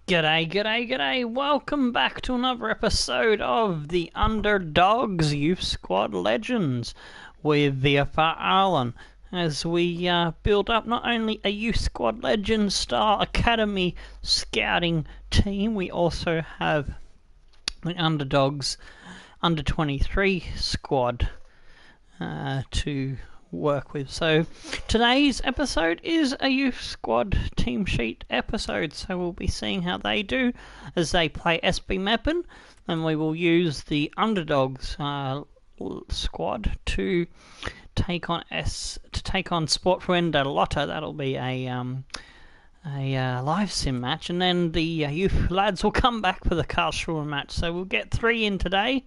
G'day, g'day, g'day. Welcome back to another episode of the Underdogs Youth Squad Legends with Vfr Aalen. As we build up not only a Youth Squad Legends style academy scouting team, we also have the Underdogs Under 23 squad to work with. So today's episode is a youth squad team sheet episode, so we'll be seeing how they do as they play SV Meppen, and we will use the Underdogs squad to take on Sportfreunde Lotte. That'll be a live sim match, and then the youth lads will come back for the Karlsruher match. So we'll get 3 in today,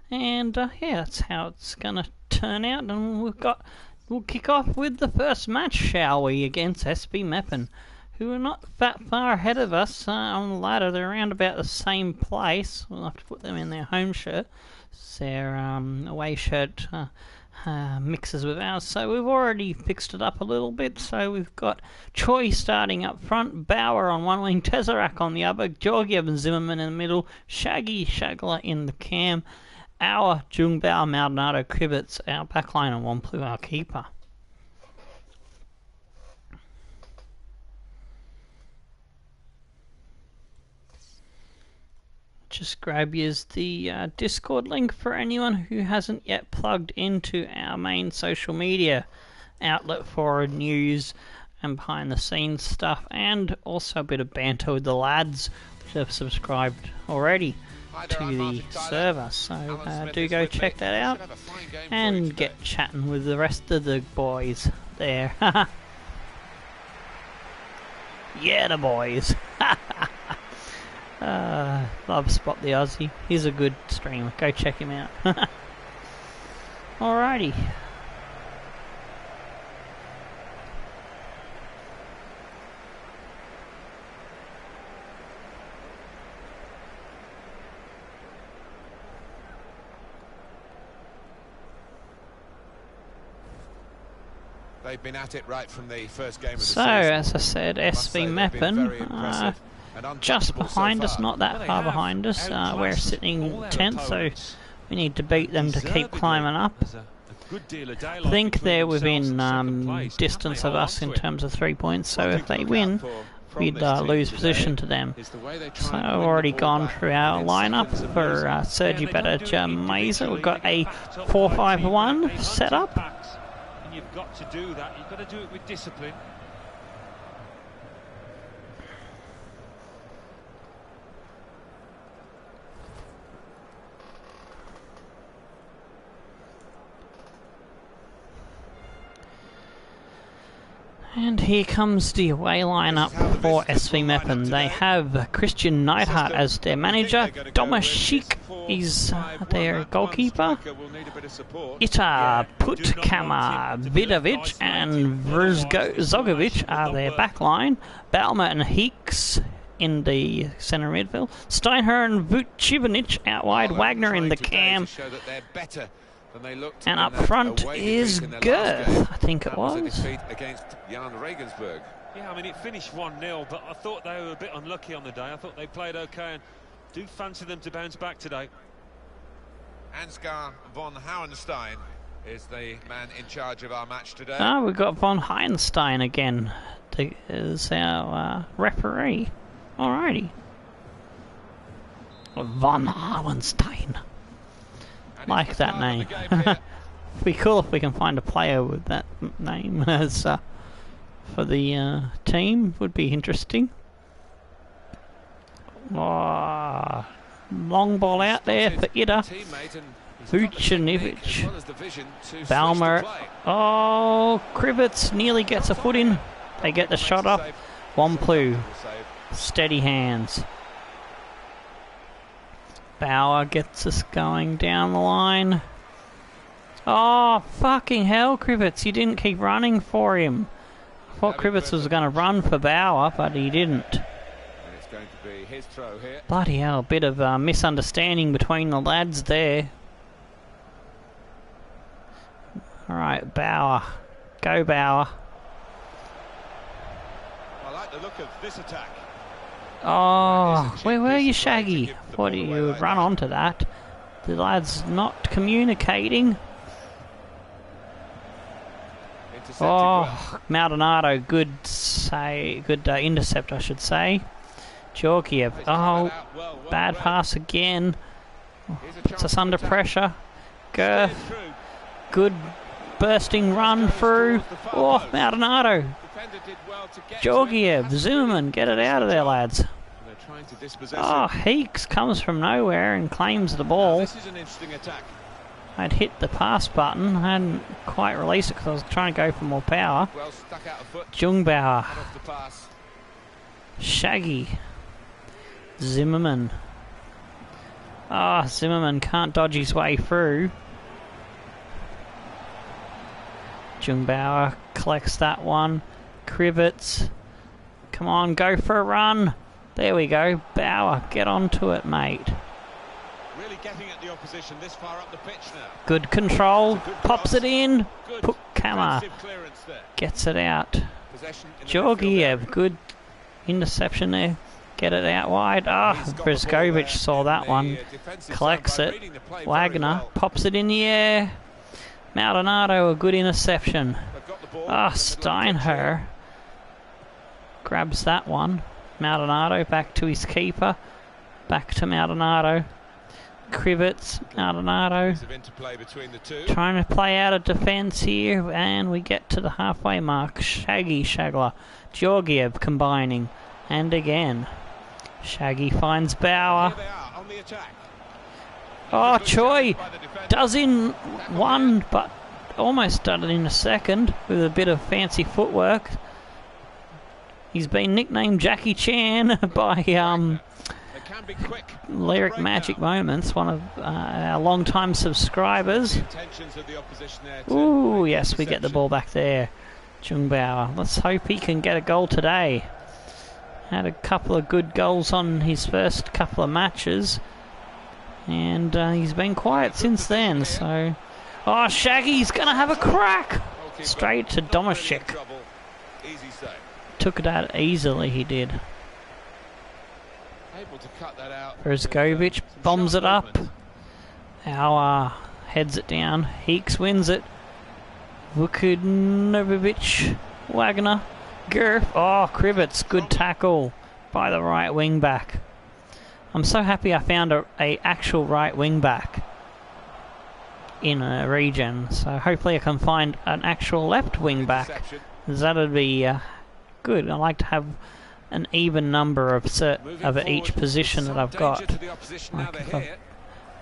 and yeah, that's how it's gonna turn out. And we'll kick off with the first match, shall we, against SV Meppen, who are not that far ahead of us on the ladder. They're around about the same place. We'll have to put them in their home shirt. Their away shirt mixes with ours, so we've already fixed it up a little bit. So we've got Choi starting up front, Bauer on one wing, Tezarak on the other, Georgiev and Zimmerman in the middle, Shaggy Shagler in the cam, our Jungbao, Maldonado, Krivets, our backline, and Wamplu, our keeper. Just grab yours the Discord link for anyone who hasn't yet plugged into our main social media outlet for news and behind the scenes stuff, and also a bit of banter with the lads which have subscribed already to the server. So do go check that out and get chatting with the rest of the boys there. Yeah, the boys. Love Spot the Aussie. He's a good streamer. Go check him out. Alrighty. They've been at it right from the first game of the season. As I said, SV Meppen just behind us, not that far behind us. We're sitting 10th, so we need to beat them to keep climbing up. I think they're within distance of us in terms of 3 points, so if they win, we'd lose position to them. So I've already gone through our lineup for Sergi Beta Mazer. We've got a 4-5-1 set up. You've got to do that. You've got to do it with discipline. And here comes the away lineup for SV Meppen. They have Christian Neidhart as their manager, Domashik is their goalkeeper, Ita Putkama Vidovic and Vrzogovic are their backline, Balmer and Heeks in the centre midfield, Steinher and Vucivanic out wide, Wagner in the cam, and up front is Girth, I think it was. Yeah, I mean, it finished 1-0, but I thought they were a bit unlucky on the day. I thought they played okay, and do fancy them to bounce back today. Ansgar von Hauenstein is the man in charge of our match today. We've got von Hauenstein again as our referee. Alrighty. Von Hauenstein. Like that name. It'd be cool if we can find a player with that name as for the team. Would be interesting. Oh, long ball out there for Ida. Vucinovic. Balmer. Oh, Krivets nearly gets a foot in. They get the shot off. Wamplu. Steady hands. Bauer gets us going down the line. Oh, fucking hell, Krivets. You didn't keep running for him. I thought Krivets was going to run for Bauer, but he didn't. It's going to be his throw here. Bloody hell, bit of a misunderstanding between the lads there. Alright, Bauer. Go, Bauer. I like the look of this attack. Oh, where were you, Shaggy? What do you run onto that? The lad's not communicating. Oh, Maldonado, good intercept, I should say. Georgiev, oh, bad pass again. Puts us under pressure. Girth, good bursting run through. Oh, Maldonado. Georgiev, Zimmerman, get it out of there, lads. Oh, Heeks comes from nowhere and claims the ball. I'd hit the pass button, I hadn't quite released it because I was trying to go for more power. Jungbauer, Shaggy, Zimmerman. Ah, Zimmerman can't dodge his way through. Jungbauer collects that one. Krivets, come on, go for a run. There we go. Bauer, get onto it, mate. Really getting at the opposition this far up the pitch now. Good control, pops it in. Pukama gets it out. Georgiev, good interception there. Get it out wide. Ah, Brzgovic saw that one. Collects it. Wagner pops it in the air. Maldonado, a good interception. Ah, Steinher grabs that one. Maldonado back to his keeper. Back to Maldonado. Krivets, Maldonado. Trying to play out of defence here, and we get to the halfway mark. Shaggy, Shagler, Georgiev combining. And again. Shaggy finds Bauer. Oh, Choi does in one, but almost done it in a second with a bit of fancy footwork. He's been nicknamed Jackie Chan by Lyric Magic Moments, one of our long-time subscribers. Ooh, yes, we get the ball back there. Jungbauer. Let's hope he can get a goal today. Had a couple of good goals on his first couple of matches, and he's been quiet since then. So, oh, Shaggy's gonna have a crack straight to Domashik. Took it out easily, he did. Brzgovic bombs it up. Our heads it down. Heeks wins it. Vukudinovic, Wagner, Gerf. Oh, Krivets, good tackle by the right wing back. I'm so happy I found a actual right wing back in a region. So hopefully I can find an actual left wing back. That'd be good. I like to have an even number of each position that I've got.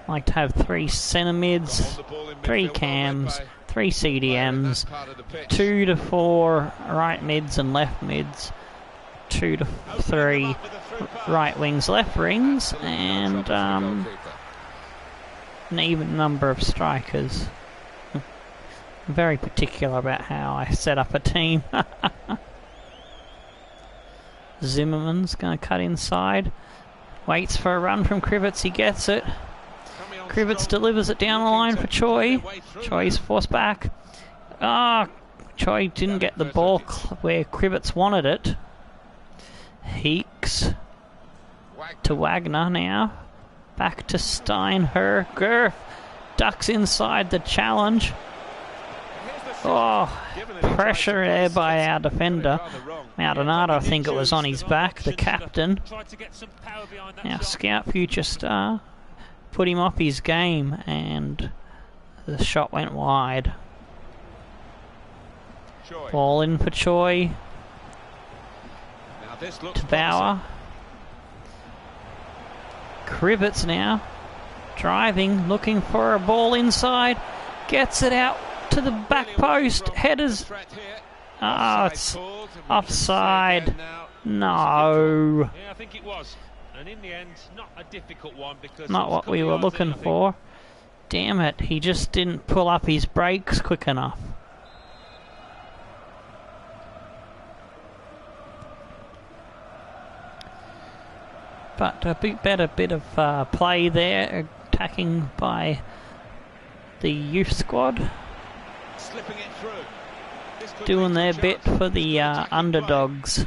Like to have 3 centre mids, 3 cams, 3 CDMs, 2 to 4 right mids and left mids, 2 to 3 right wings, left rings, and an even number of strikers. I'm very particular about how I set up a team. Zimmerman's going to cut inside. Waits for a run from Krivets. He gets it. Krivets delivers it down the line for Choi. Choi's forced back. Ah, Choi didn't get the ball where Krivets wanted it. Heeks to Wagner now. Back to Steinher. Gerf ducks inside the challenge. Oh, pressure there by our defender. Maldonado, I think it was on his back, the captain. Our scout future star put him off his game, and the shot went wide. Ball in for Choi. To Bauer. Krivets now. Driving, looking for a ball inside. Gets it out to the back post. Headers. Ah, it's offside. No. Yeah, I think it was. And in the end, not a difficult one because not what we were looking for. Damn it, he just didn't pull up his brakes quick enough. But a better bit of play there, attacking by the youth squad. Slipping it through. Doing their bit for the underdogs.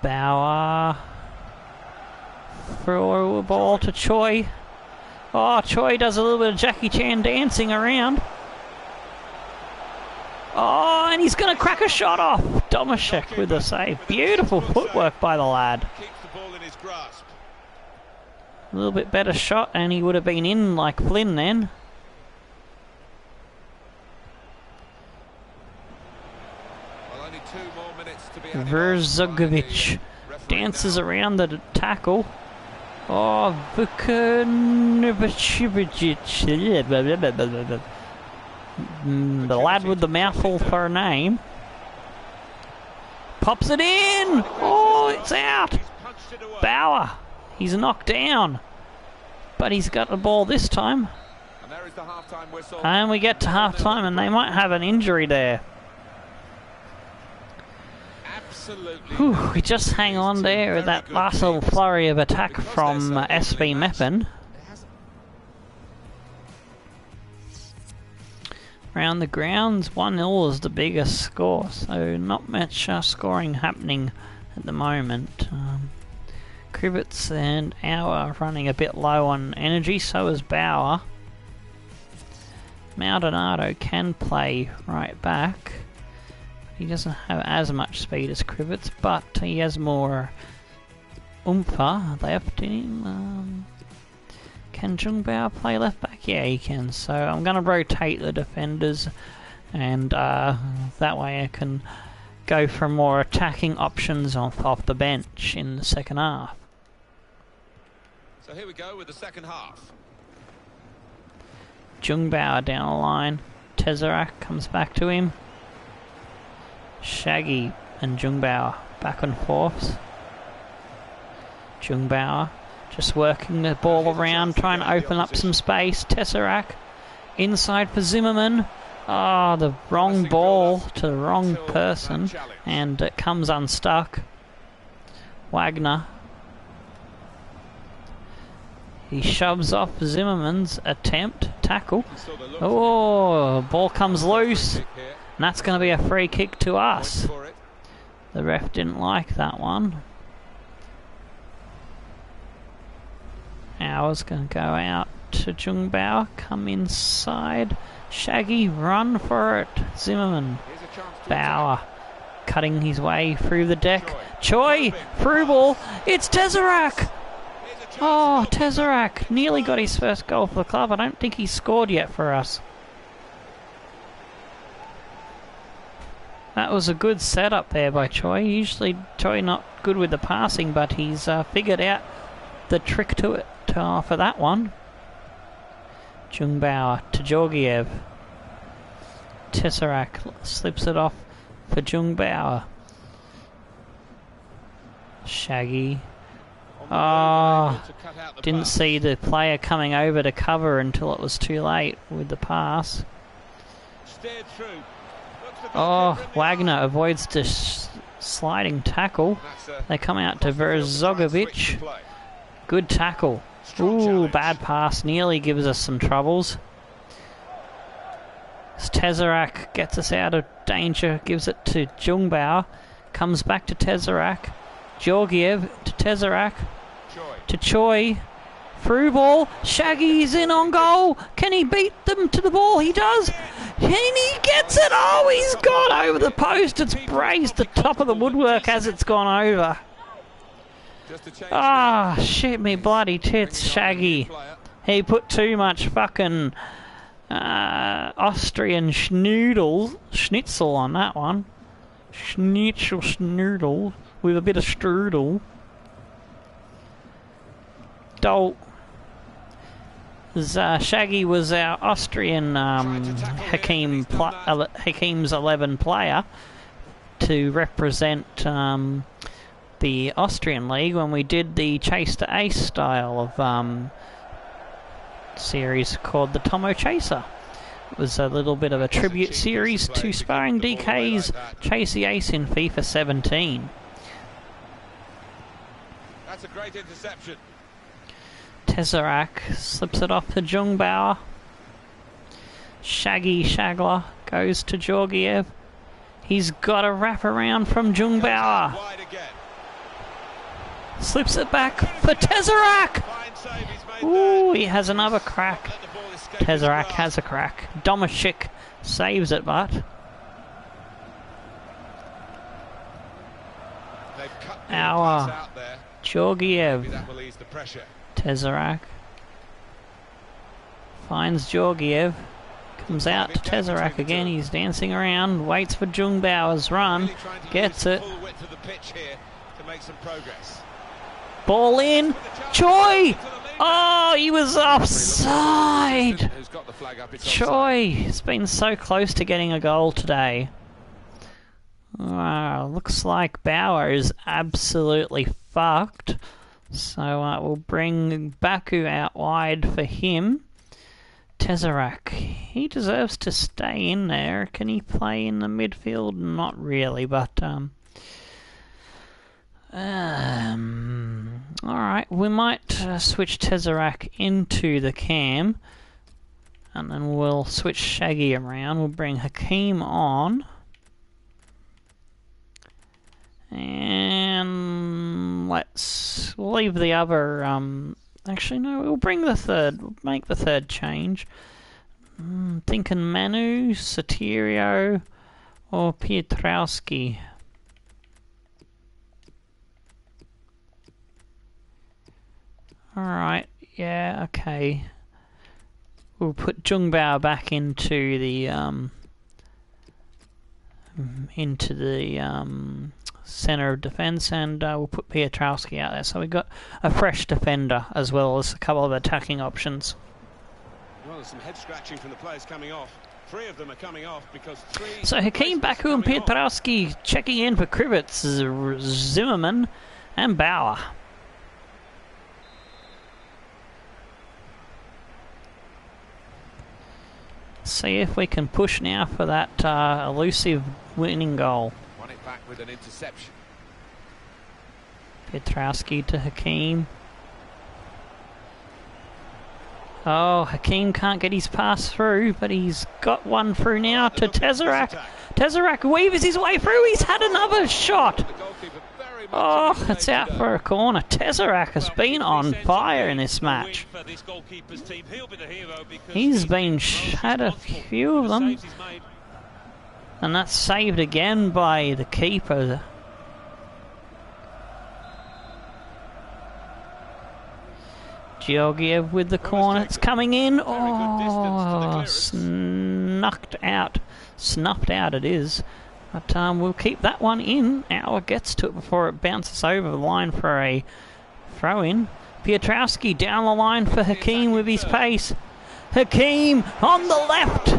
Bauer. Throw a ball to Choi. Oh, Choi does a little bit of Jackie Chan dancing around. Oh, and he's going to crack a shot off. Domashek with a save. Beautiful footwork by the lad. A little bit better shot and he would have been in like Flynn then. Verzogovic dances around the tackle. Oh, Vukonovic. The lad with the mouthful for a name. Pops it in! Oh, it's out! Bauer. He's knocked down. But he's got the ball this time. And we get to half-time and they might have an injury there. Whew, we just hang on there with that last little flurry of attack from SV Meppen. Around the grounds, 1-0 is the biggest score, so not much scoring happening at the moment. Krivitz and Auer running a bit low on energy, so is Bauer. Maldonado can play right back. He doesn't have as much speed as Krivitz, but he has more oomph left in him. Can Jungbauer play left back? Yeah, he can. So I'm going to rotate the defenders, and that way I can go for more attacking options off the bench in the second half. So here we go with the second half. Jungbauer down the line. Tesseract comes back to him. Shaggy and Jungbauer back and forth. Jungbauer just working the ball around, trying to open up some space. Tesseract inside for Zimmerman. Oh, the wrong ball to the wrong person, and it comes unstuck. Wagner. He shoves off Zimmerman's attempt, tackle. Oh, ball comes loose, and that's going to be a free kick to us. The ref didn't like that one. Auer's going to go out to Jungbauer, come inside. Shaggy, run for it. Zimmerman. Bauer cutting his way through the deck. Choi, through ball. It's Tesseract. Oh, Tesseract nearly got his first goal for the club. I don't think he's scored yet for us. That was a good setup there by Choi. Usually Choi not good with the passing, but he's figured out the trick to it for that one. Jungbauer to Georgiev. Tesseract slips it off for Jungbauer. Shaggy. Oh, didn't see the player coming over to cover until it was too late with the pass. Oh, Wagner avoids the sliding tackle. They come out to Verzogovic. Good tackle. Ooh, bad pass. Nearly gives us some troubles. Tesseract gets us out of danger. Gives it to Jungbauer. Comes back to Tesseract. Georgiev to Tesseract. To Choi. Through ball. Shaggy's in on goal. Can he beat them to the ball? He does. And he gets it. Oh, he's gone over the post. It's grazed the top of the woodwork as it's gone over. Ah, oh, shit me bloody tits, Shaggy. He put too much fucking Austrian schnitzel on that one. Schnitzel with a bit of strudel. Shaggy was our Austrian Hakim's 11 player to represent the Austrian league when we did the Chase to Ace style of series called the Tomo Chaser. It was a little bit of a tribute series to Sparring DK's Chase the Ace in FIFA 17. That's a great interception. Tesseract slips it off to Jungbauer. Shaggy Shagler goes to Georgiev. He's got a wrap around from Jungbauer. Slips it back for Tesseract! Ooh, he has another crack. Tesseract has a crack. Domashik saves it, but... Our Georgiev. Tesseract finds Georgiev. Comes out to Tesseract again. He's dancing around. Waits for Jungbauer's run. Gets it. Ball in. Choi! Oh, he was offside! Choi has been so close to getting a goal today. Looks like Bauer is absolutely fucked. So we'll bring Baku out wide for him. Tesseract, he deserves to stay in there. Can he play in the midfield? Not really, but alright, we might switch Tesseract into the cam, and then we'll switch Shaggy around. We'll bring Hakeem on, and let's leave the other. Actually, no, we'll bring the third. We'll make the third change. Thinking Manu, Sotirio, or Pietrowski. Alright, yeah, okay. We'll put Jungbao back into the centre of defence, and we'll put Pietrowski out there. So we've got a fresh defender as well as a couple of attacking options. Well, there's some head scratching from the players coming off. 3 of them are coming off because 3. So Hakeem, Baku, and Pietrowski checking in for Krivitz, Zimmerman, and Bauer. See if we can push now for that elusive winning goal. Won it back with an interception. Pietrowski to Hakeem. Oh, Hakeem can't get his pass through, but he's got one through now to Tesseract. Tesseract weaves his way through. He's had another shot. Oh, it's out for a corner. Tesseract has been on fire in this match. He's been had a few of them. And that's saved again by the keeper. Georgiev with the corner. It's coming in. Oh, snuffed out it is. But we'll keep that one in. Auer gets to it before it bounces over the line for a throw-in. Pietrowski down the line for Hakeem with his pace. Hakeem on the left.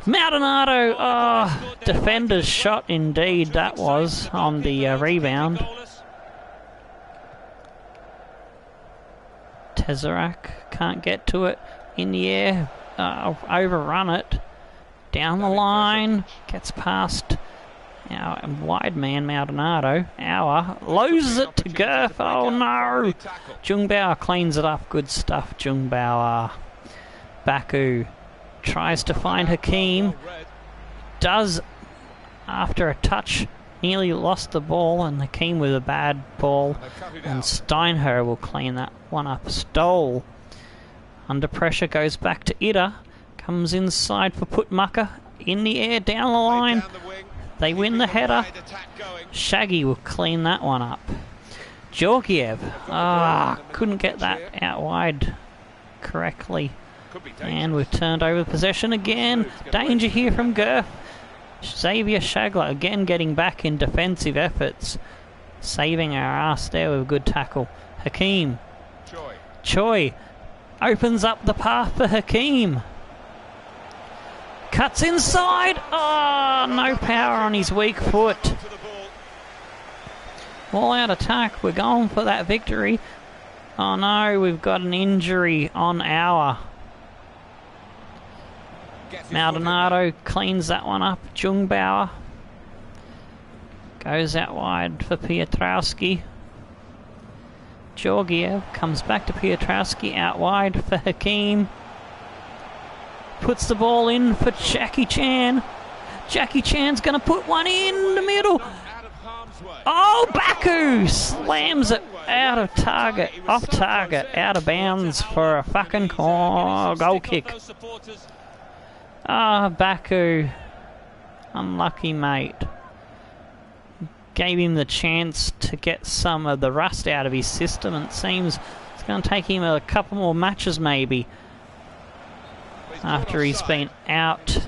Maldonado. Oh, defender's shot indeed that was on the rebound. Tesseract can't get to it in the air. Overrun it. Down the line, gets past our wide man Maldonado. Auer loses it to Gerth. Oh no! Jungbauer cleans it up. Good stuff, Jungbauer. Baku tries to find Hakeem. Does, after a touch, nearly lost the ball, and Hakeem with a bad ball. And Steinher will clean that one up. Stoll under pressure goes back to Ida. Comes inside for Putmucker. In the air, down the line. They win the header. Shaggy will clean that one up. Georgiev. Couldn't get that out wide correctly. And we've turned over possession again. Danger here from Gerth. Xavier Shagler again getting back in defensive efforts. Saving our ass there with a good tackle. Hakeem. Choi opens up the path for Hakeem. Cuts inside. Oh, no power on his weak foot. All out attack. We're going for that victory. Oh no, we've got an injury on Auer. Maldonado cleans that one up. Jungbauer goes out wide for Pietrowski. Georgiev comes back to Pietrowski out wide for Hakeem. Puts the ball in for Jackie Chan. Jackie Chan's going to put one in the middle. Oh, Baku slams it out of target, off target, out of bounds for a fucking goal kick. Ah, Baku. Unlucky, mate. Gave him the chance to get some of the rust out of his system, and it seems it's going to take him a couple more matches maybe. After he's been out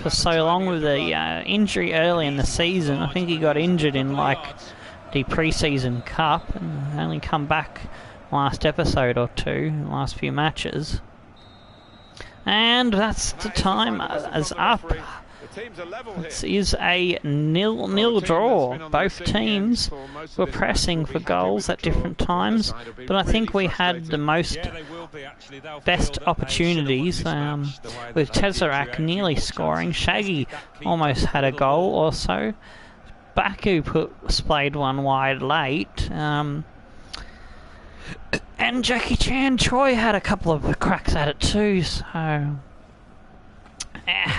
for so long with the injury early in the season. I think he got injured in like the pre-season cup and only come back last episode or two, last few matches. And that's the time is up. This is a 0-0 draw. Both teams were pressing for goals at different times, but I think we had the best opportunities, with Tesseract nearly scoring. Shaggy almost had a goal also. Baku splayed one wide late. And Jackie Chan Choi had a couple of cracks at it too, so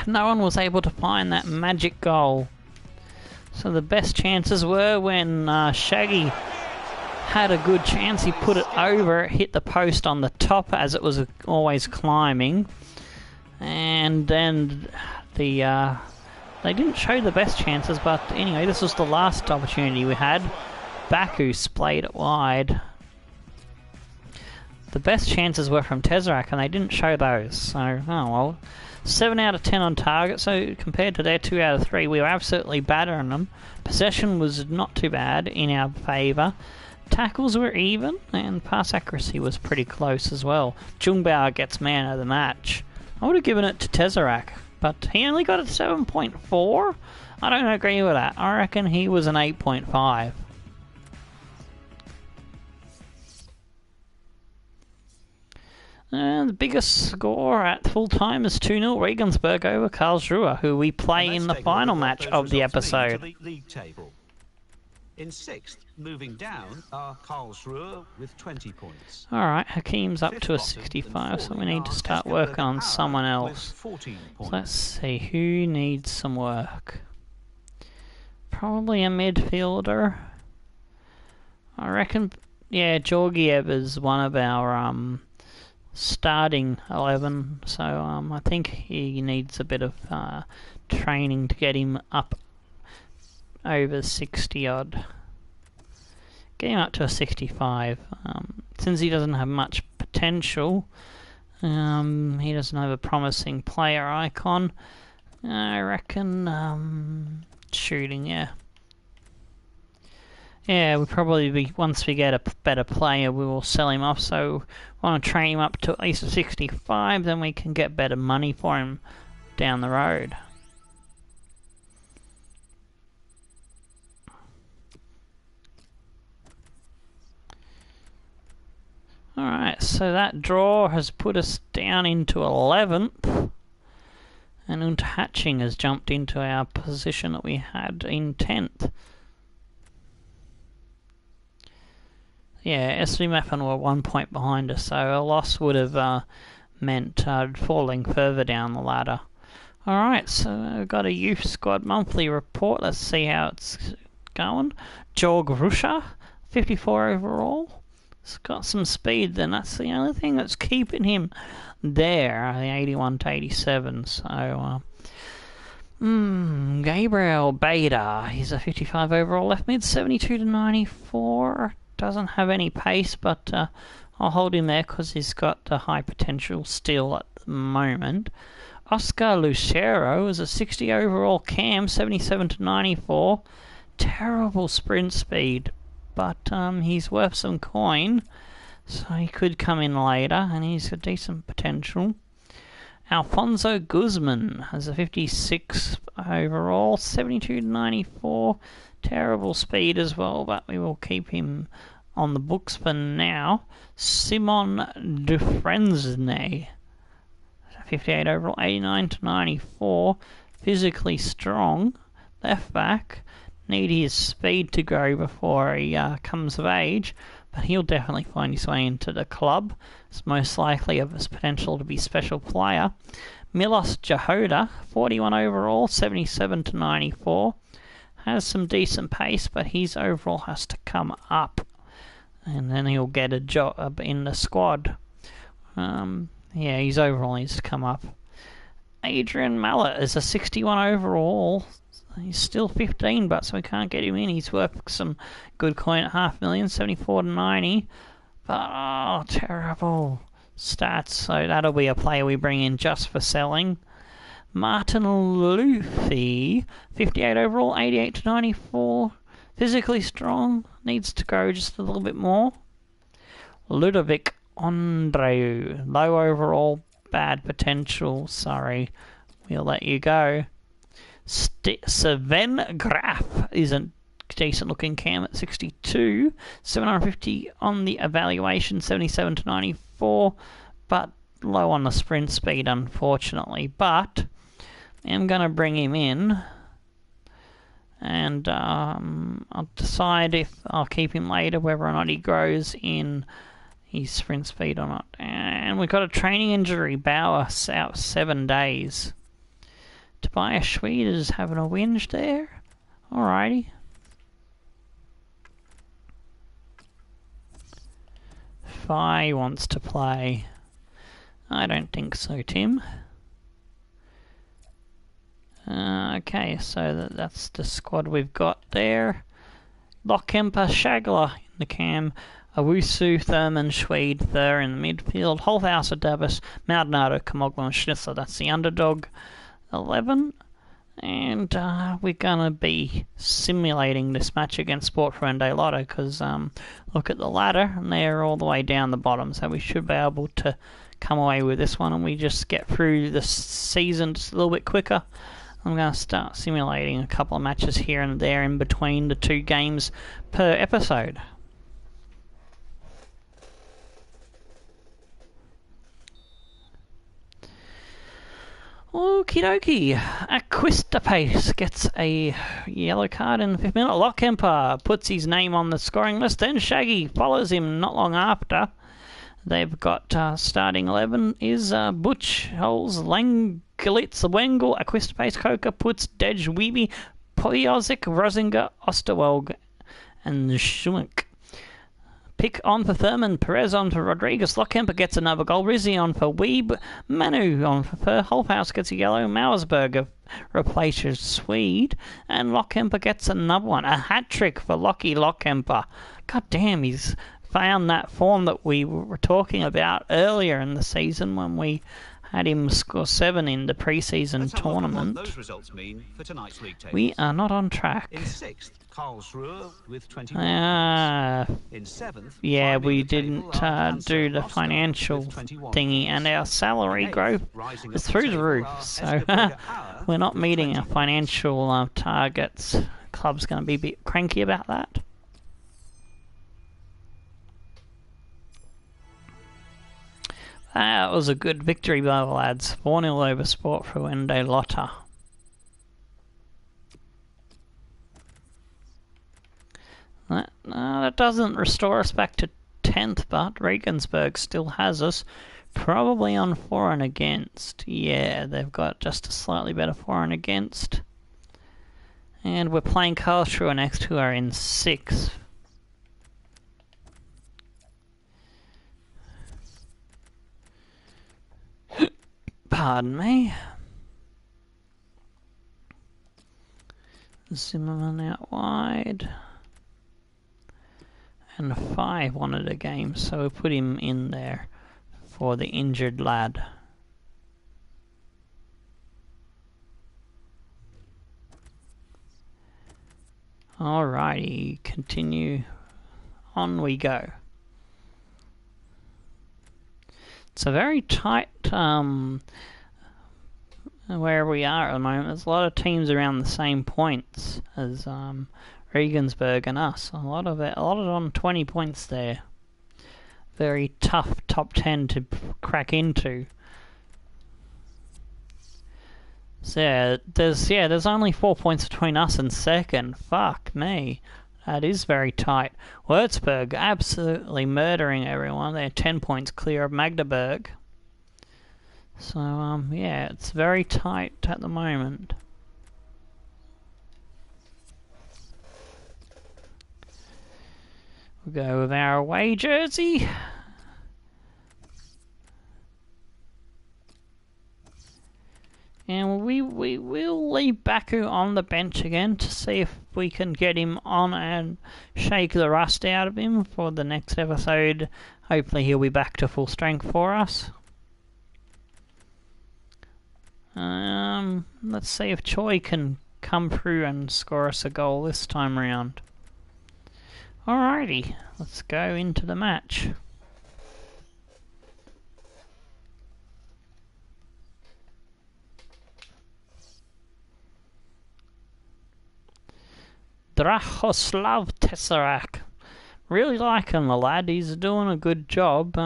no one was able to find that magic goal. So the best chances were when Shaggy had a good chance. He put it over, hit the post on the top as it was always climbing. And then they didn't show the best chances, but anyway, this was the last opportunity we had. Baku splayed it wide. The best chances were from Tesseract, and they didn't show those. So, oh well. 7 out of 10 on target, so compared to their 2 out of 3, we were absolutely battering them. Possession was not too bad in our favour. Tackles were even, and pass accuracy was pretty close as well. Jungbauer gets man of the match. I would have given it to Tesseract, but he only got a 7.4? I don't agree with that. I reckon he was an 8.5. And the biggest score at full time is 2-0 Regensburg over Karlsruhe, who we play in the final match of the episode. In 6th, moving down, are Karlsruhe with 20 points. Alright, Hakim's up to a 65, so we need to start working on someone else. So let's see, who needs some work? Probably a midfielder. I reckon, yeah, Georgiev is one of our starting 11, so I think he needs a bit of training to get him up over 60 odd. Get him up to a 65. Since he doesn't have much potential, he doesn't have a promising player icon, I reckon shooting, yeah. Yeah, we'll probably be, once we get a better player, we will sell him off, so we want to train him up to at least a 65, then we can get better money for him down the road. Alright, so that draw has put us down into 11th, and Unterhaching has jumped into our position that we had in 10th. Yeah, SV Meppen were 1 point behind us, so a loss would have meant falling further down the ladder. Alright, so we've got a Youth Squad monthly report. Let's see how it's going. Jorg Ruscher, 54 overall. He's got some speed then. That's the only thing that's keeping him there, the 81 to 87. So, Gabriel Bader, he's a 55 overall left mid, 72 to 94. Doesn't have any pace, but I'll hold him there because he's got a high potential still at the moment. Oscar Lucero is a 60 overall cam, 77 to 94. Terrible sprint speed, but he's worth some coin, so he could come in later, and he's got decent potential. Alfonso Guzman has a 56 overall, 72 to 94. Terrible speed as well, but we will keep him on the books for now. Simon Dufresne, 58 overall, 89 to 94. Physically strong, left back. Need his speed to grow before he comes of age, but he'll definitely find his way into the club. It's most likely of his potential to be special player. Milos Jahoda, 41 overall, 77 to 94. has some decent pace, but his overall has to come up, and then he'll get a job in the squad. Yeah, his overall needs to come up. Adrian Mallet is a 61 overall. He's still 15, but so we can't get him in. He's worth some good coin at 500,000, 74 to 90. But, oh, terrible stats. So that'll be a player we bring in just for selling. Martin Luffy, 58 overall, 88 to 94. Physically strong, needs to grow just a little bit more. Ludovic Andreu, low overall, bad potential. Sorry, we'll let you go. Sven Graf is a decent looking cam at 62. 750 on the evaluation, 77 to 94. But low on the sprint speed, unfortunately. But I'm going to bring him in. And I'll decide if I'll keep him later, whether or not he grows in his sprint speed or not. And we've got a training injury. Bauer out 7 days. Tobias Schweed is having a whinge there. Alrighty. Fi wants to play. I don't think so, Tim. Okay, so that's the squad we've got there. Lockemper, Shagler in the cam. Owusu, Thurman, Schweed, Thur in the midfield. Holthauser, Davis, Maldonado, Kamoglu and Schnitzler. That's the underdog 11. And we're going to be simulating this match against Sportfreunde Lotte because look at the ladder and they're all the way down the bottom. So we should be able to come away with this one and we just get through the season just a little bit quicker. I'm going to start simulating a couple of matches here and there in between the 2 games per episode. Okie dokie. Aquistapace gets a yellow card in the 5th minute. Lockemper puts his name on the scoring list. Then Shaggy follows him not long after. They've got starting 11 is Butch, Holes, Langlitz, Wengel, Aquistapace, Coker, Putz, Dej, Weeby, Poyozic, Rosinger, Osterwelg, and Schumink. Pick on for Thurman, Perez on for Rodriguez, Lockemper gets another goal, Rizzi on for Weeb, Manu on for Holfhouse gets a yellow, Mauersberger replaces Swede, and Lockemper gets another one. A hat-trick for Lockie Lockemper. God damn, he's found that form that we were talking about earlier in the season when we had him score 7 in the pre-season tournament. What those results mean for tonight's league tables. We are not on track. In 6th, Karlsruhe with 20 In 7th, yeah, we didn't do the financial thingy, and our salary growth is through the roof, so we're not meeting our financial targets. Club's going to be a bit cranky about that. That was a good victory by the lads. 4-0 over Sportfreunde Lotte. That doesn't restore us back to 10th, but Regensburg still has us. Probably on for and against. Yeah, they've got just a slightly better for and against. And we're playing Karlsruhe next, who are in 6th. Pardon me. Zimmerman out wide. And 5 wanted a game, so we put him in there for the injured lad. Alrighty, continue. On we go. It's a very tight where we are at the moment. There's a lot of teams around the same points as Regensburg and us. A lot of it on 20 points there. Very tough top 10 to crack into. So there's only 4 points between us and second. Fuck me. That is very tight. Würzburg absolutely murdering everyone. They're 10 points clear of Magdeburg. So, yeah, it's very tight at the moment. We'll go with our away jersey. And we will leave Baku on the bench again to see if we can get him on and shake the rust out of him for the next episode. Hopefully he'll be back to full strength for us. Let's see if Choi can come through and score us a goal this time around. Alrighty, let's go into the match. Drahoslav Tesserac. Really liking the lad, he's doing a good job.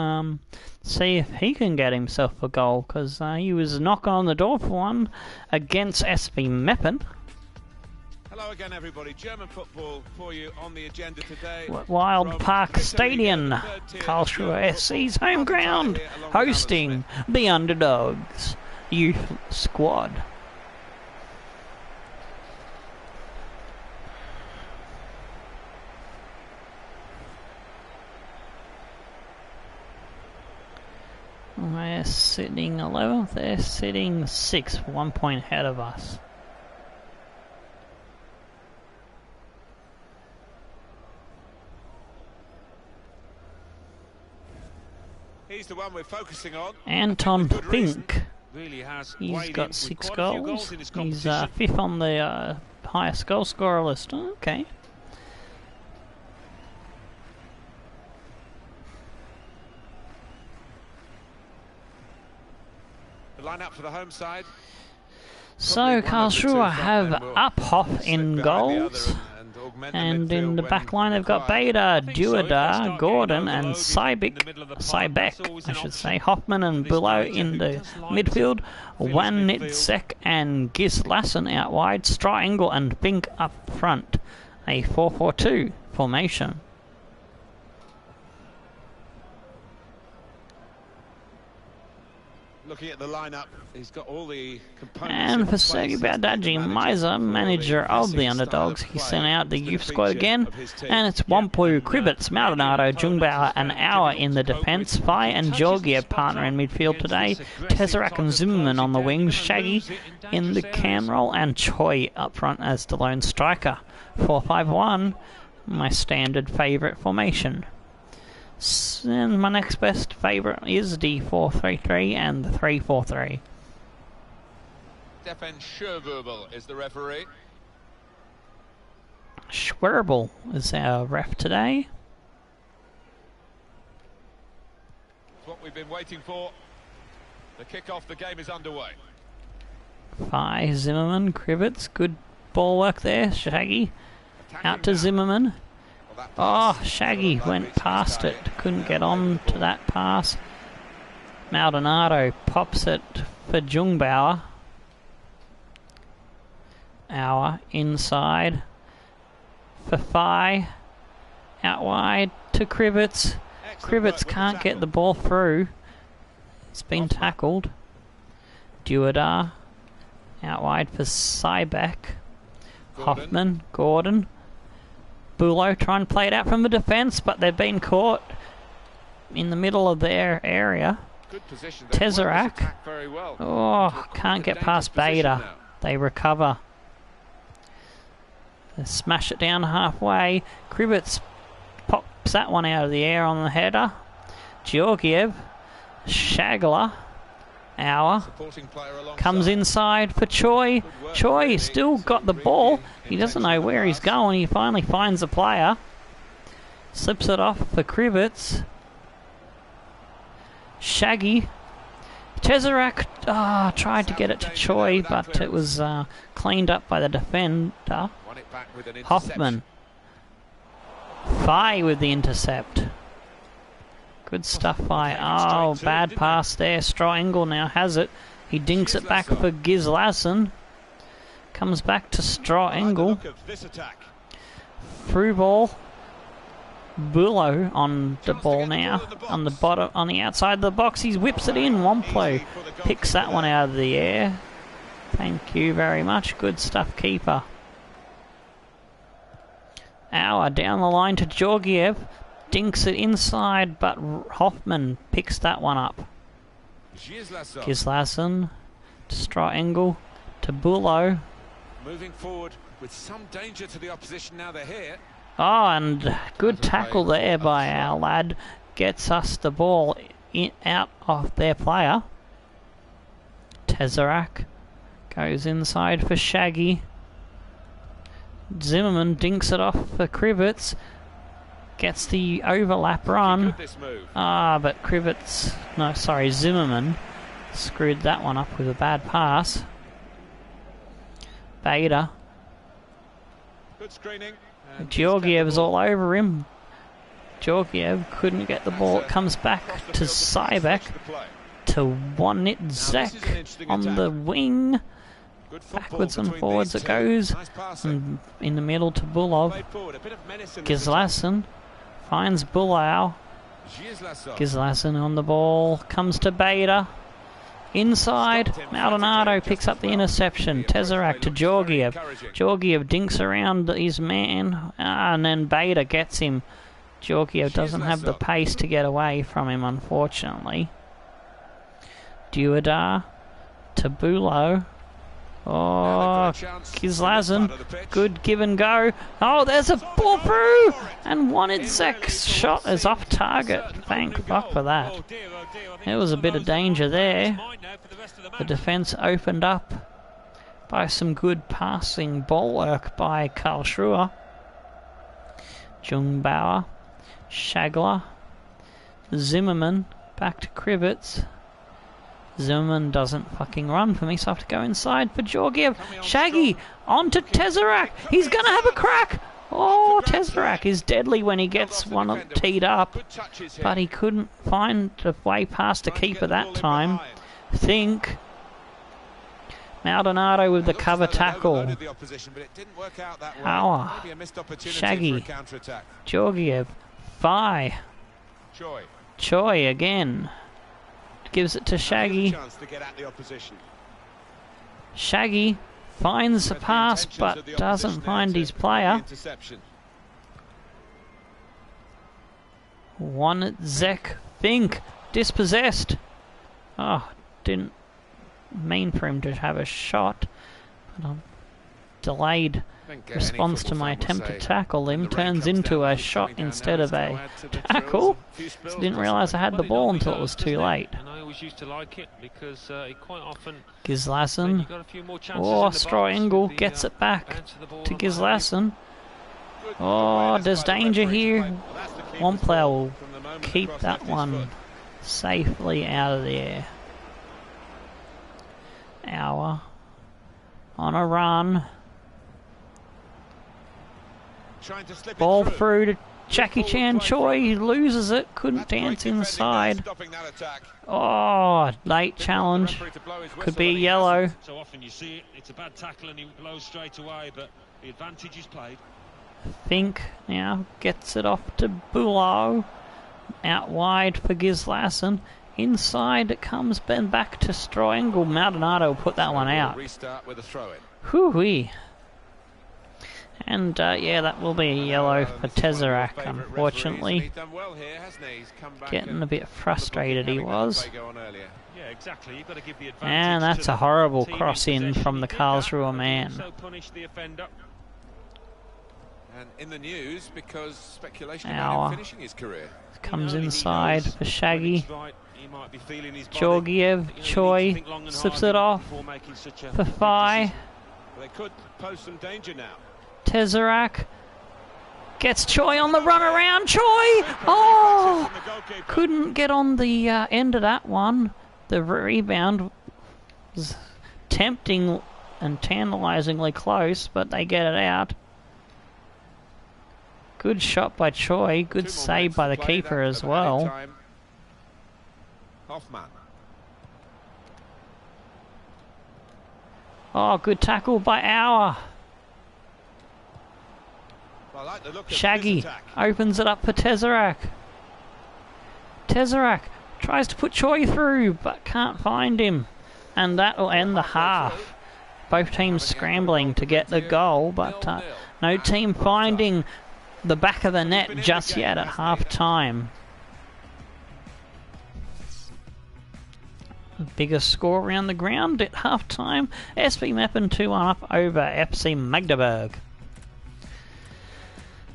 See if he can get himself a goal, because he was knocking on the door for one against SV Meppen. Hello again, everybody. German football for you on the agenda today. Wild Park Stadium, Karlsruher SC's home ground, hosting the Underdogs Youth Squad. We're sitting 11th, they're sitting 6th, 1 point ahead of us. He's the one we're focusing on. Anton Fink, Really has he's got 6 goals. In his He's competition. 5th on the highest goal scorer list. Okay. The lineup for the home side. So Karlsruhe have Uphoff in goals, and in the back line they've got Beta, Duda, Gordon and Sybek, I should say. Hoffman and Bulow in the midfield, Wannitzek and Gislason out wide, Straengel and Fink up front. A 4-4-2 formation. Looking at the lineup, he's got all the components. And for Sergei Badaji Meiser, manager of the Underdogs, he sent out the youth squad again, and it's Wampu, Krivets, Maldonado, Jungbauer and Auer in the defence, Fai and Georgiev partner in midfield today, Tesserac and Zimmerman on the wings, Shaggy in the cam role and Choi up front as the lone striker. 4-5-1, my standard favourite formation. And my next best favourite is the 4-3-3 and the 3-4-3. Stefan Schwerbull is the referee. Schwerbull is our ref today. It's what we've been waiting for. The kickoff, the game is underway. Fai, Zimmerman, Krivets, good ball work there. Shaggy out to Zimmerman. Oh, Shaggy went past it, couldn't get on to that pass. Maldonado pops it for Jungbauer. Auer inside for Fai. Out wide to Krivets. Krivets can't get the ball through. It's been tackled. Duadar out wide for Sybek. Hoffman, Gordon. Bulow try and play it out from the defence, but they've been caught in the middle of their area. Tesserac. Oh, can't get past Beta. They recover. They smash it down halfway. Krivets pops that one out of the air on the header. Georgiev. Shagler. Auer comes inside for Choi. Choi still got the ball. He doesn't know where he's going. He finally finds a player. Slips it off for Krivets. Shaggy. Tesserac tried to get it to Choi, but it was cleaned up by the defender. Hoffman. Fai with the intercept. Good stuff by... Oh, bad pass there. Straengel now has it. He dinks it back for Gislason. Comes back to Straengel. Through ball. Bulow on the ball now. On the bottom, on the outside of the box. He whips it in. Wamplo picks that one out of the air. Thank you very much. Good stuff, keeper. Auer down the line to Georgiev. dinks it inside, but Hoffman picks that one up. Gislason to Straengel to Bulow. Moving forward with some danger to the opposition now they're here. Oh, and good tackle there by our lad. Gets us the ball out of their player. Tesseract goes inside for Shaggy. Zimmerman dinks it off for Krivets. Gets the overlap run. But Zimmerman screwed that one up with a bad pass. Bader. Good screening. Georgiev's all over him. Georgiev couldn't get the ball. It comes back to Sybek. To Wonitzek on the wing. Backwards and forwards it goes. And in the middle to Bulov. Gislason finds Bulow. Gislason on the ball. Comes to Bader. Inside. Maldonado picks up the interception. Tesseract to Georgiev. Georgiev dinks around his man. And then Bader gets him. Georgiev doesn't have the pace to get away from him, unfortunately. Duadar to Bulow. Oh, Gislason. Good give and go. Oh, there's a ball through! And Wonitzek's shot is off target. Thank fuck for that. There was a bit of danger there. The defence opened up by some good passing ball work by Karlsruhe. Jungbauer. Shagler. Zimmerman. Back to Krivets. Zimmerman doesn't fucking run for me, so I have to go inside for Georgiev. Shaggy on to Tesseract. He's going to have a crack. Oh, Tesseract is deadly when he gets one teed up, but he couldn't find a way past the keeper that time. Think. Maldonado with the cover tackle. Hauer. Shaggy. Georgiev. Vi. Choi again. Gives it to Shaggy. Shaggy finds the pass but doesn't find his player. Wonitzek. Think. Dispossessed. Oh, didn't mean for him to have a shot. But delayed response to my attempt to tackle him turns into a shot instead of a tackle. So didn't realise I had the ball until it was too late. Gislason. Oh, Straengel gets it back to Gislason. Oh, there's danger here. One player will keep that one safely out of there. Hour on a run. Ball through to Jackie Chan Choi. He loses it. Couldn't dance inside. Oh, late challenge. Could be yellow. So often you see it. It's a bad tackle and he blows straight away, but the advantage is played. Fink now gets it off to Bulow. Out wide for Gislason. Inside it comes Ben back to Straengel. Maldonado will put that one out. Hoo-wee. And yeah, that will be a yellow for Tesseract, unfortunately. Getting a bit frustrated he was. And that's a horrible cross-in from the Karlsruhe man. And in the news because speculation about him finishing his career. Comes inside for Shaggy. Georgiev, Choi slips it off for Fi. They could pose some danger now. Tesseract gets Choi on the run around. Choi! Oh! Couldn't get on the end of that one. The rebound was tempting and tantalizingly close, but they get it out. Good shot by Choi. Good save by the keeper as well. Oh, good tackle by Auer. Shaggy opens it up for Tesseract. Tesseract tries to put Choi through, but can't find him. And that will end the half. Both teams scrambling to get the goal, but no team finding the back of the net just yet at half-time. The biggest score around the ground at half-time, SV Meppen 2-1 up over FC Magdeburg.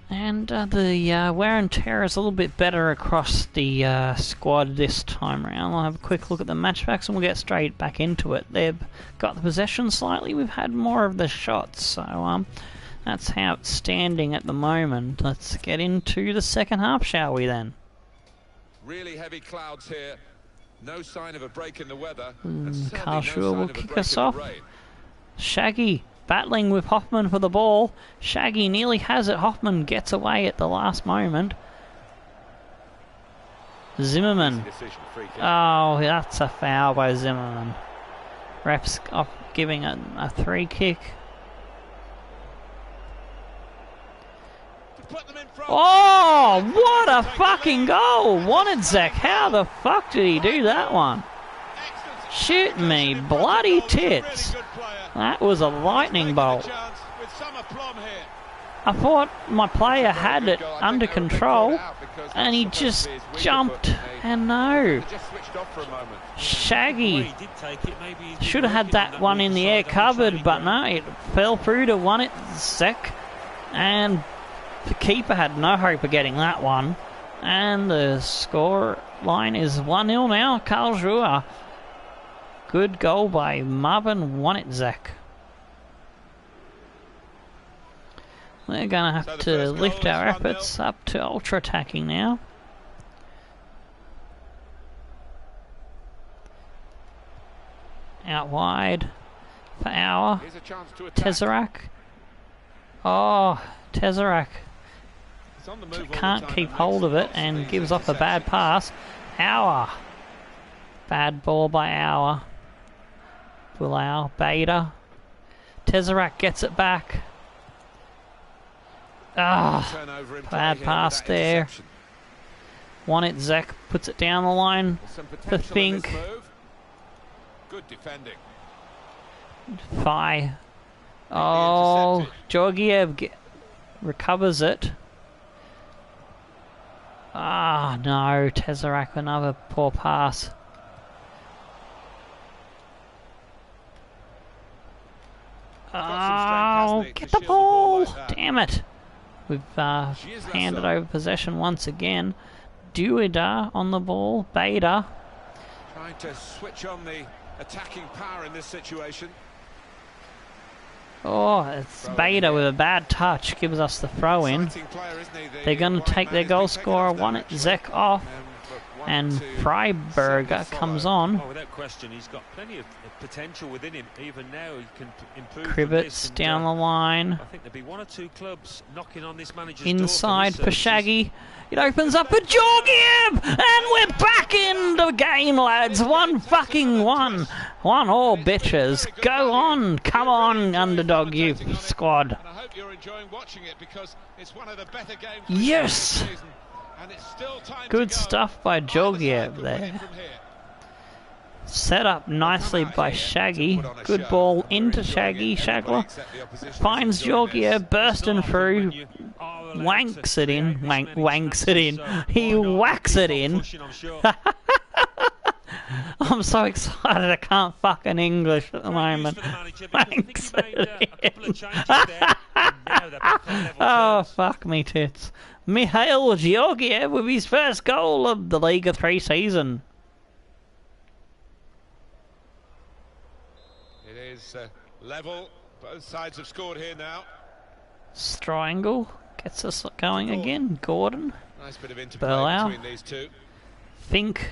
And the wear and tear is a little bit better across the squad this time round. I'll have a quick look at the match backs and we'll get straight back into it. They've got the possession slightly, we've had more of the shots, so that's how it's standing at the moment. Let's get into the second half, shall we then? Really heavy clouds here. No sign of a break in the weather. Karlsruher will kick us off. Shaggy battling with Hoffman for the ball. Shaggy nearly has it. Hoffman gets away at the last moment. Zimmerman. Oh, that's a foul by Zimmerman. Ref's off giving it a free kick. Oh, what a fucking goal! Wonitzek, how the fuck did he do that one? Shoot me bloody tits. That was a lightning bolt. I thought my player had it under control and he just jumped, and no. Shaggy should have had that one in the air covered, but no, it fell through to Wonitzek, and the keeper had no hope of getting that one. And the score line is 1-0 now, Karlsruhe. Good goal by Marvin Wonitzek. We're going to have to lift our efforts up to ultra attacking now. Out wide for our Tesseract. Oh, Tesseract can't keep hold of it and gives off a bad pass. Auer. Bad ball by Auer. Bulau, Beta. Tesseract gets it back. Ah, bad pass there. Wonitzek puts it down the line for Fink. Good defending. Fi. Oh, Georgiev recovers it. Ah, no, Tesseract, another poor pass. Oh, get the ball! Damn it! We've handed over possession once again. Duida on the ball. Beta. Trying to switch on the attacking power in this situation. Oh, it's Beta with a bad touch. Gives us the throw in. They're going to take their goal scorer, Wonitzek, off. And Freiberger comes on. Oh, without question, he's got plenty of potential within him. Even now, he can improve. Krivets down the line. I think there'll be one or two clubs knocking on this manager's inside door for Shaggy. It opens up for Georgiev, and we're back in the game, lads. 1-1. 1-1, bitches. Go on, come on, Underdog Youth Squad. And I hope you're enjoying watching it because it's one of the better games. Yes. Good stuff by Georgiev there. Set up nicely by Shaggy. Good ball into Shaggy. Shagler finds Georgiev bursting through. Wanks it in. Wanks it in. He whacks it in. I'm so excited I can't fucking English at the moment. Wanks it in. Oh, fuck me tits. Mikhail Georgiev with his first goal of the Liga 3 season. It is level. Both sides have scored here now. Triangle gets us going again. Gordon. Nice bit of interplay between these two. Fink.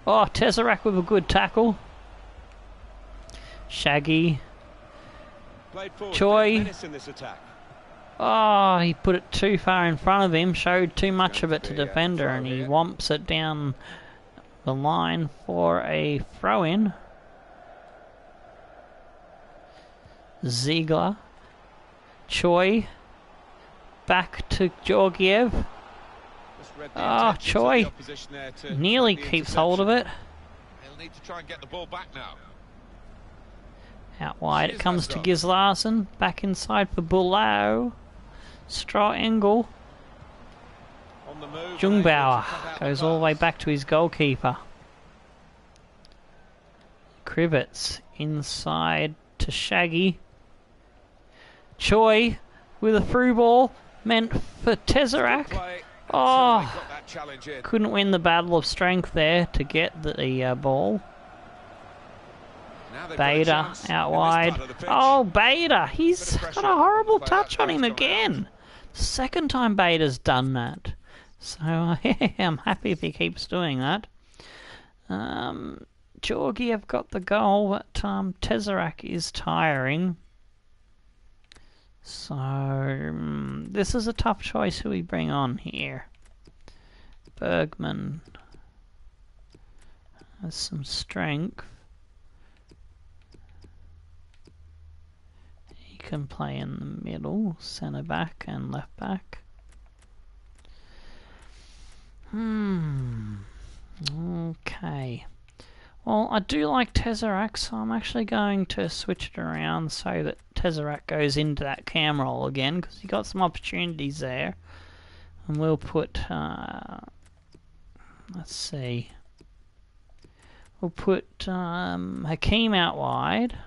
Oh, Tesseract with a good tackle. Shaggy. Choi. Oh, he put it too far in front of him, showed too much of it to defender, and he whomps it down the line for a throw-in. Ziegler. Choi. Back to Georgiev. Oh, Choi nearly keeps hold of it. He'll need to try and get the ball back now. Out wide it comes to Gislason. Back inside for Bulau. Straw angle. the move. Jungbauer goes all the way back to his goalkeeper. Krivets inside to Shaggy. Choi with a through ball meant for Tesseract. Oh, couldn't win the battle of strength there to get the ball. Bader out wide. Oh, Bader! He's got a horrible touch on him again. Second time Bader's done that. So I'm happy if he keeps doing that. Georgiev got the goal, but Tesseract is tiring. So this is a tough choice who we bring on here. Bergman has some strength. He can play in the middle, centre back and left back. Okay. Well, I do like Tesseract, so I'm actually going to switch it around so that Tesseract goes into that cam roll again, because he got some opportunities there. And we'll put, let's see, we'll put Hakeem out wide.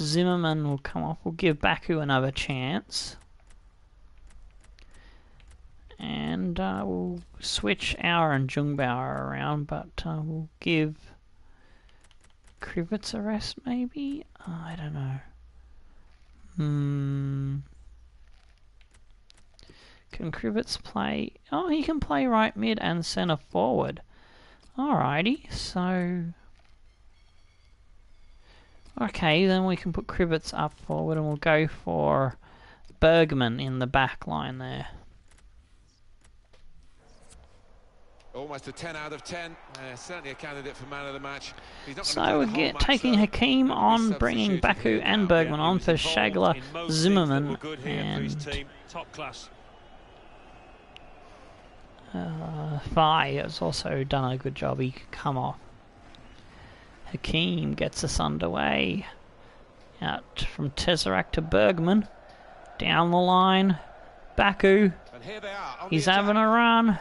Zimmerman will come off. We'll give Baku another chance. And we'll switch Auer and Jungbauer around, but we'll give Krivets a rest, maybe? I don't know. Can Krivets play? Oh, he can play right mid and centre forward. Alrighty, so... Okay, then we can put Krivets up forward and we'll go for Bergman in the back line there. Almost a 10 out of 10. Certainly a candidate for man of the match. So we're taking Hakeem on, bringing Baku and Bergman on for Shagler, Zimmerman, and top class. Fai has also done a good job. He can come off. Hakeem gets us underway. Out from Tesseract to Bergman. Down the line. Baku. He's having a run.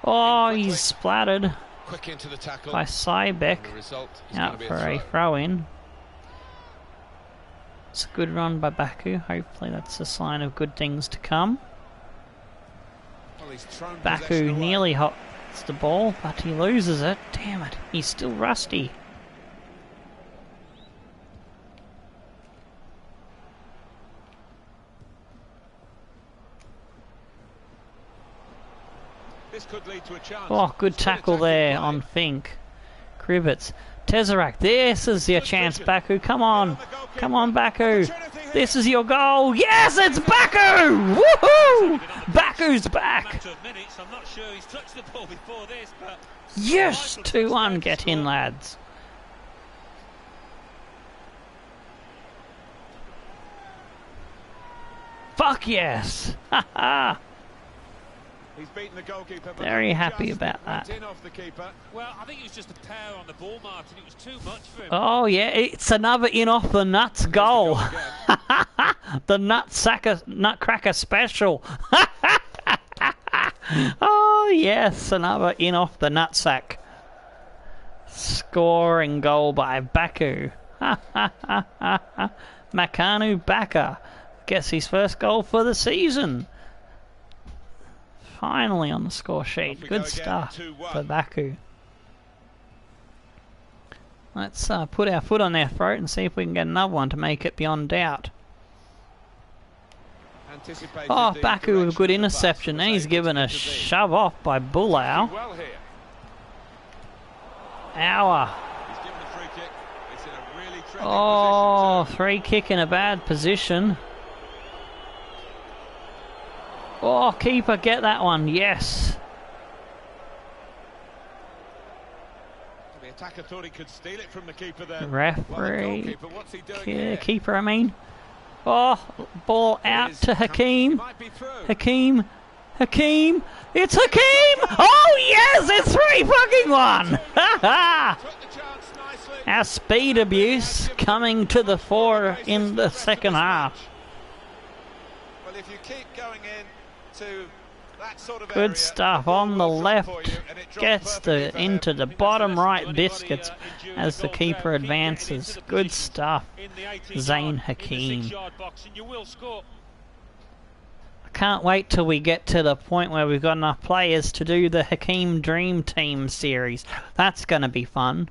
Oh, he's splattered by Cybeck. Out for a throw-in. It's a good run by Baku. Hopefully that's a sign of good things to come. Baku nearly hots the ball, but he loses it. Damn it, he's still rusty. This could lead to a chance. Oh, good tackle there on Fink. Krivets. Tesseract, this is your chance, Baku. Come on. Come on, Baku. This is your goal. Yes, it's Baku! Woohoo! Baku's back. Yes! 2-1. Get in, lads. Fuck yes! Haha! He's beaten the goalkeeper, very happy about that. Well, I think it was just a pair on the ball, Martin. It was too much for him. Oh yeah, it's another in off the nuts goal. The nutcracker special. Oh yes, another in off the nutsack. Scoring goal by Baku. Makanu Baka gets his first goal for the season. Finally on the score sheet. Good stuff for Baku. Let's put our foot on their throat and see if we can get another one to make it beyond doubt. Oh, Baku with a good interception. Then he's given a shove off by Bulau. Auer. Oh, free kick in a bad position. Oh, keeper, get that one. Yes. The attacker thought he could steal it from the keeper there. Referee. Keeper, I mean. Oh, ball out to Hakeem. Hakeem. Hakeem. It's Hakeem! Oh, yes! It's 3-1! Ha ha! Our speed abuse coming to the fore in the second half. Well, if you keep going in into that sort of Good area, stuff the ball on the will drop left. for you, and it dropped Gets perfectly the for him. into the bottom right biscuits as the keeper advances. Good stuff. Zain Hakim. I can't wait till we get to the point where we've got enough players to do the Hakim Dream Team series. That's going to be fun.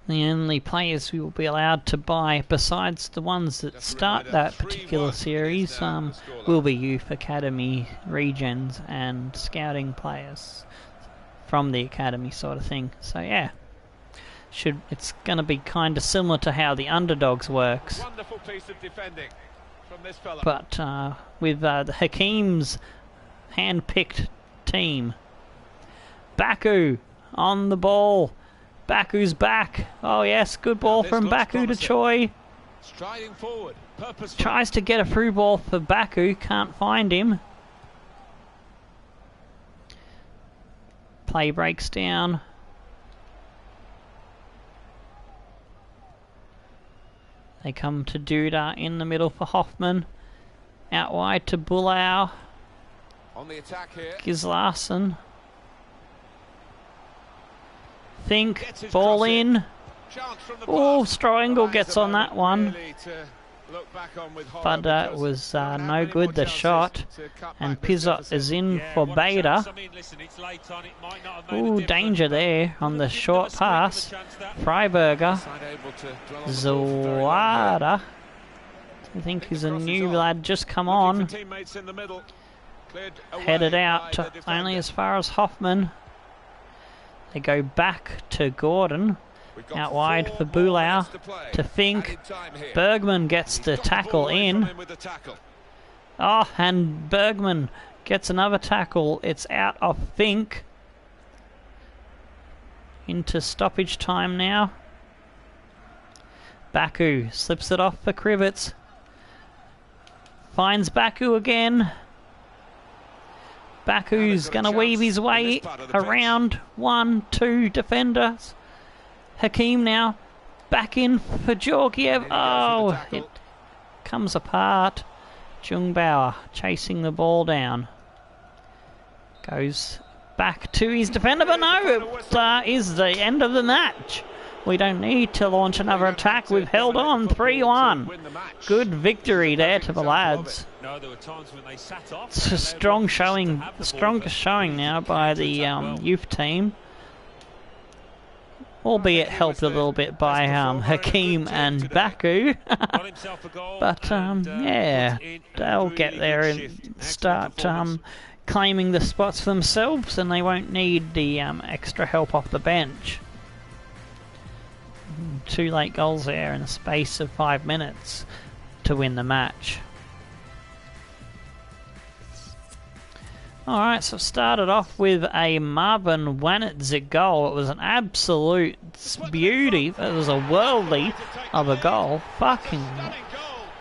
The only players we will be allowed to buy, besides the ones that start that particular series, will be youth academy, regens, and scouting players from the academy, sort of thing. So yeah, it's going to be kind of similar to how the Underdogs works. Wonderful piece of defending from this fella. But with the Hakim's hand-picked team. Baku on the ball. Baku's back. Oh yes, good ball from Baku to Choi. Striding forward, purposeful. Tries to get a through ball for Baku, can't find him. Play breaks down. They come to Duda in the middle for Hoffman. Out wide to Bulau. On the attack here. Gislason. Think, ball in. Oh, Stroengel gets on that one. But it was no good, the shot. And Pizzot is in for Beta. Oh, danger there on the short pass. Freiberger. Zawada. I think he's a new lad, just come on. Headed out only as far as Hoffman. They go back to Gordon, out wide for Bulau, to Fink. Bergman gets the tackle in. Oh, and Bergman gets another tackle. It's out of Fink. Into stoppage time now. Baku slips it off for Krivets. Finds Baku again. Baku's going to weave his way around 1-2 defenders. Hakim now back in for Georgiev. Oh, it comes apart. Jungbauer chasing the ball down. Goes back to his defender, but no, it is the end of the match. We don't need to launch another attack. We've held on 3-1. Good victory there to the lads. It's a strong showing, the strongest showing now by the youth team. Albeit helped a little bit by Hakim and Baku. But yeah, they'll get there and start claiming the spots for themselves, and they won't need the extra help off the bench. 2 late goals there in the space of 5 minutes to win the match. Alright, so started off with a Marvin Wanitzik goal. It was an absolute beauty. It was a worldly of a goal. Fucking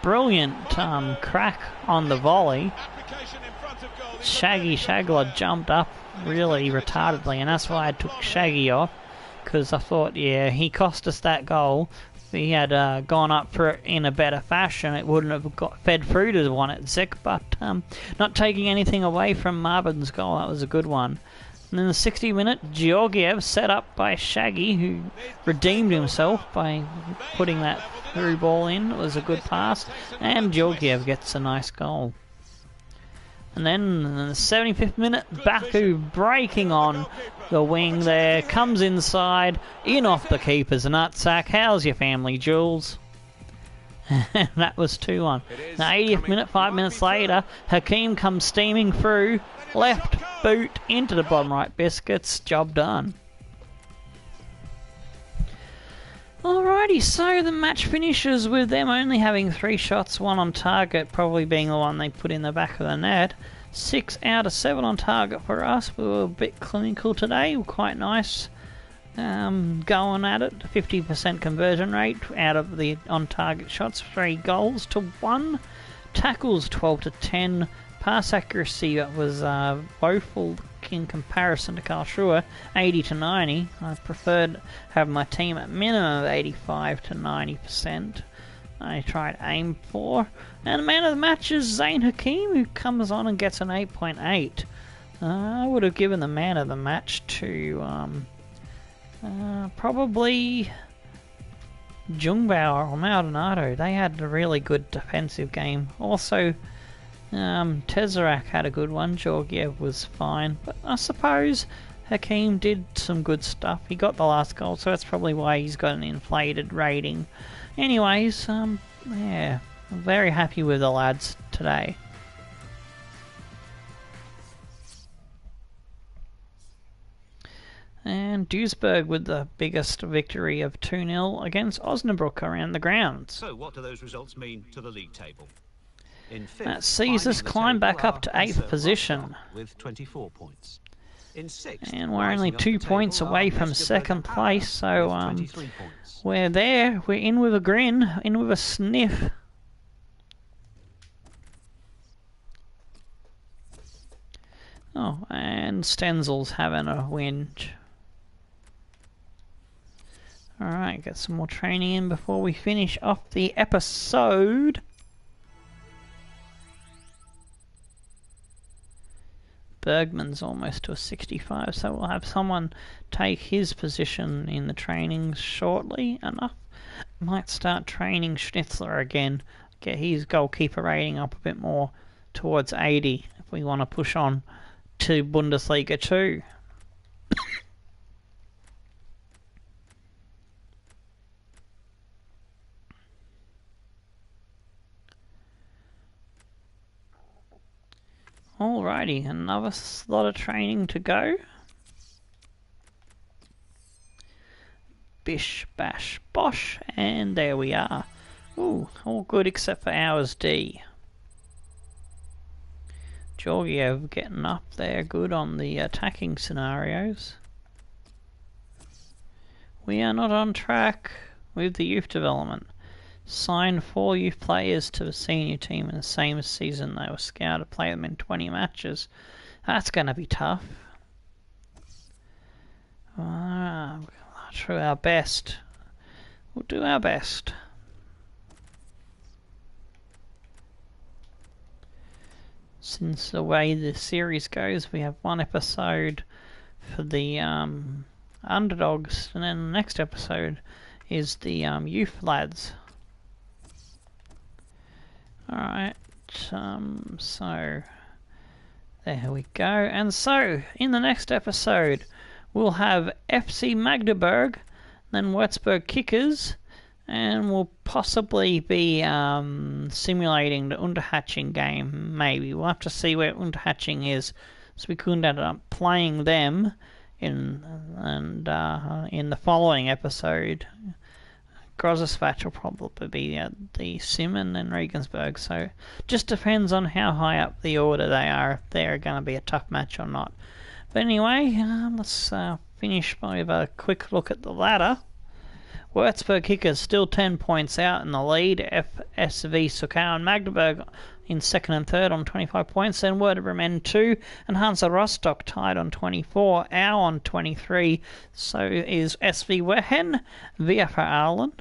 brilliant crack on the volley. Shaggy Shagler jumped up really retardedly, and that's why I took Shaggy off. Because I thought, yeah, he cost us that goal. If he had gone up for it in a better fashion, it wouldn't have got fed through to the one at Zik. But not taking anything away from Marvin's goal, that was a good one. And in the 60th minute, Georgiev set up by Shaggy, who redeemed himself by putting that through ball in. It was a good pass, and Georgiev gets a nice goal. And then in the 75th minute, Baku breaking on the wing there, comes inside, in off the keeper's nutsack. How's your family, Jules? That was 2-1. The 80th minute, 5 minutes later, Hakim comes steaming through, left boot into the bottom right biscuits, job done. Alrighty, so the match finishes with them only having 3 shots, 1 on target, probably being the one they put in the back of the net. 6 out of 7 on target for us. We were a bit clinical today, quite nice. Going at it, 50% conversion rate out of the on target shots, 3 goals to 1. Tackles 12 to 10. Pass accuracy was woeful in comparison to Karlsruhe, 80 to 90. I preferred having my team at minimum of 85 to 90%. I tried aim for. And the man of the match is Zain Hakim, who comes on and gets an 8.8. I would have given the man of the match to probably Jungbauer or Maldonado. They had a really good defensive game. Also, Tezarak had a good one. Georgiev was fine. But I suppose Hakim did some good stuff. He got the last goal, so that's probably why he's got an inflated rating. Anyways, yeah, I'm very happy with the lads today. And Duisburg with the biggest victory of 2-0 against Osnabrück around the grounds. So what do those results mean to the league table? In fifth, That sees us climb back up to 8th position. With 24 points. In sixth, And we're only 2 points away from second place, so we're there. We're in with a grin, in with a sniff. Oh, and Stenzel's having a whinge. Alright, get some more training in before we finish off the episode. Bergman's almost to a 65, so we'll have someone take his position in the trainings shortly enough. Might start training Schnitzler again, get his goalkeeper rating up a bit more towards 80 if we want to push on to Bundesliga 2. Alrighty, another lot of training to go. Bish, bash, bosh, and there we are. Ooh, all good except for ours D. Georgiev getting up there good on the attacking scenarios. We are not on track with the youth development. Signed 4 youth players to the senior team in the same season. They were scouted to play them in 20 matches. That's going to be tough. We'll try our best. We'll do our best. Since the way the series goes, we have 1 episode for the underdogs, and then the next episode is the youth lads. Alright, so there we go. And so, in the next episode, we'll have FC Magdeburg, then Würzburg Kickers, and we'll possibly be simulating the Unterhaching game, maybe. We'll have to see where Unterhaching is, so we couldn't end up playing them in the following episode. Grosesvatch will probably be at the sim, and then Regensburg, so just depends on how high up the order they are, if they're going to be a tough match or not. But anyway, let's finish with a quick look at the ladder. Würzburg Kickers still 10 points out in the lead. FSV Sukkau and Magdeburg in second and third on 25 points. Then Werder Bremen 2 and Hansa Rostock tied on 24. Au on 23. So is SV Wehen, Vfr Aalen,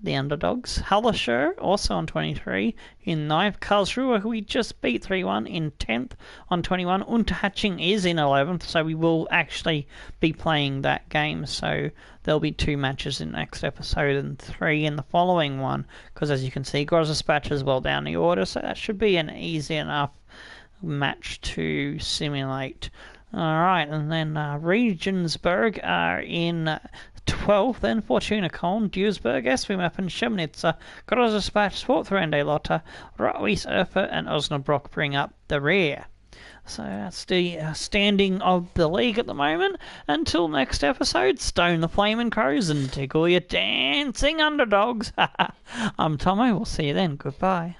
the Underdogs. Hallerscher also on 23 in 9th. Karlsruhe, who we just beat 3-1, in 10th on 21. Unterhaching is in 11th, so we will actually be playing that game. So there'll be 2 matches in the next episode and 3 in the following one, because as you can see, Grosesvatch is well down the order, so that should be an easy enough match to simulate. Alright, and then Regensburg are in 12th, then Fortuna Köln, Duisburg, SV Meppen, Chemnitz, Grosesvatch, Sportfreunde Lotte, Rot-Weiß and Osnabrück bring up the rear. So that's the standing of the league at the moment. Until next episode, stone the flaming crows and tickle your dancing underdogs. I'm Tomo, we'll see you then. Goodbye.